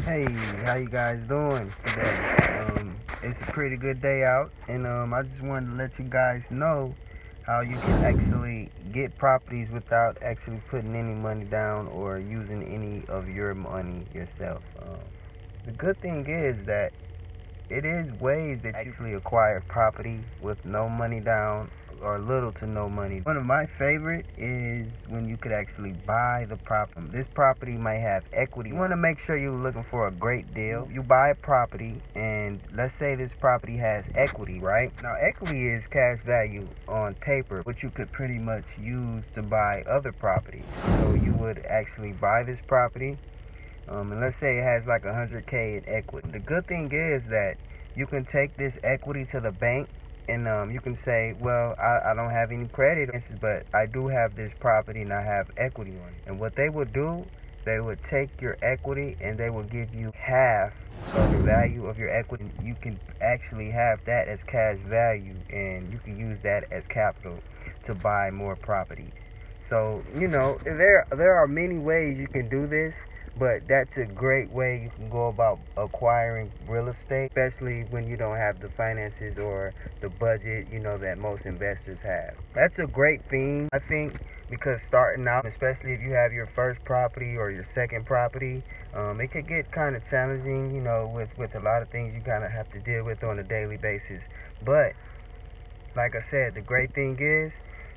Hey, how you guys doing today? It's a pretty good day out, and I just wanted to let you guys know how you can actually get properties without actually putting any money down or using any of your money yourself. The good thing is that it is ways that you actually acquire property with no money down or little to no money. One of my favorite is when you could actually buy the property. This property might have equity. You want to make sure you're looking for a great deal. You buy a property, and let's say this property has equity, right? Now, equity is cash value on paper, which you could pretty much use to buy other properties. So you would actually buy this property, and let's say it has like 100K in equity. The good thing is that you can take this equity to the bank, and you can say, well, I don't have any credit, but I do have this property and I have equity on it. And what they would do, they would take your equity and they will give you half of the value of your equity. You can actually have that as cash value, and you can use that as capital to buy more properties. So, there are many ways you can do this, but that's a great way you can go about acquiring real estate, especially when you don't have the finances or the budget, that most investors have. That's a great thing, I think, because starting out, especially if you have your first property or your second property, it could get kind of challenging, with a lot of things you kind of have to deal with on a daily basis. But like I said, the great thing is,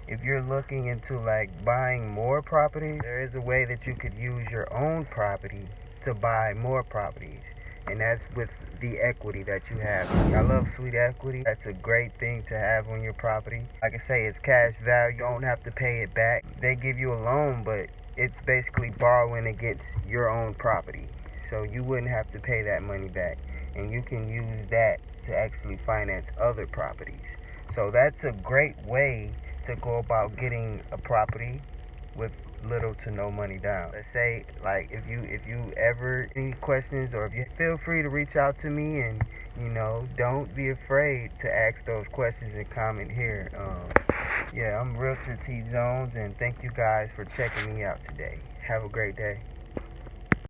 if you're looking into like buying more properties, there is a way that you could use your own property to buy more properties. And that's with the equity that you have. I love sweet equity. That's a great thing to have on your property. Like I say, it's cash value. You don't have to pay it back. They give you a loan, but it's basically borrowing against your own property. So you wouldn't have to pay that money back. And you can use that to actually finance other properties. So that's a great way to go about getting a property with little to no money down. Let's say, like, if you ever any questions, or if you feel free to reach out to me, and don't be afraid to ask those questions and comment here. Yeah, I'm Realtor T Jones, and thank you guys for checking me out today. Have a great day.